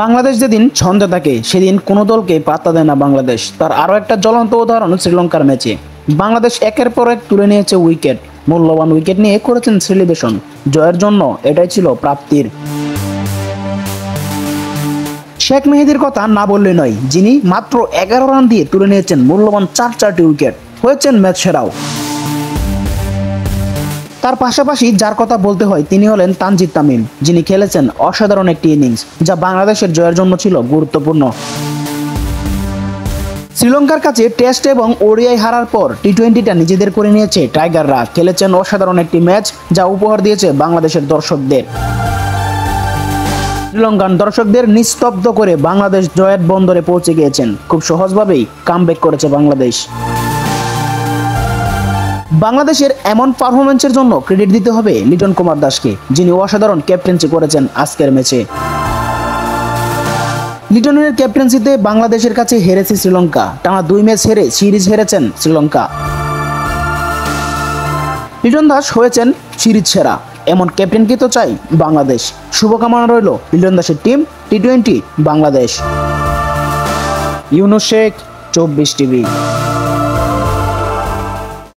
বাংলাদেশ যেদিন ছন্দে থাকে সেদিন কোনো দলকে পাত্তা দেয় না বাংলাদেশ। তার আরও একটা জ্বলন্ত উদাহরণ শ্রীলঙ্কার ম্যাচে। বাংলাদেশ একের পর এক তুলে নিয়েছে উইকেট, মূল্যবান উইকেট নিয়ে করেছেন সেলিব্রেশন। জয়ের জন্য এটাই ছিল প্রাপ্তির। শেখ মেহেদীর কথা না বললে নয়, যিনি মাত্র 11 রান দিয়ে তুলে নিয়েছেন মূল্যবান চারটি উইকেট, হয়েছেন ম্যাচ সেরাও। তার পাশাপাশি যার কথা বলতে হয় তিনি হলেন তানজিদ তামিম, যিনি খেলেছেন অসাধারণ একটি ইনিংস, যা বাংলাদেশের জয়ের জন্য ছিল গুরুত্বপূর্ণ। শ্রীলঙ্কার কাছে টেস্ট এবং ওডিআই হারার পর টি-20টা নিজেদের করে নিয়েছে টাইগাররা। খেলেছেন অসাধারণ একটি ম্যাচ, যা উপহার দিয়েছে বাংলাদেশের দর্শকদের। শ্রীলঙ্কান দর্শকদের নিস্তব্ধ করে বাংলাদেশ জয়ের বন্দরে পৌঁছে গিয়েছেন। খুব সহজভাবেই কামব্যাক করেছে বাংলাদেশ। বাংলাদেশের এমন পারফরম্যান্সের জন্য ক্রেডিট দিতে হবে লিটন কুমার দাসকে, যিনি অসাধারণ ক্যাপ্টেন্সি করেছেন আজকের ম্যাচে। লিটনের ক্যাপ্টেন্সিতে বাংলাদেশের কাছে হেরেছে শ্রীলঙ্কা। টানা 2 ম্যাচ হেরে সিরিজ হেরেছেন শ্রীলঙ্কা। লিটন দাস হয়েছেন সিরিজ সেরা, এমন ক্যাপ্টেনকে তো চাই বাংলাদেশ। শুভকামনা রইল লিটন দাসের টিম টি-20 বাংলাদেশ। ইউনুস শেখ, 24 টিভি।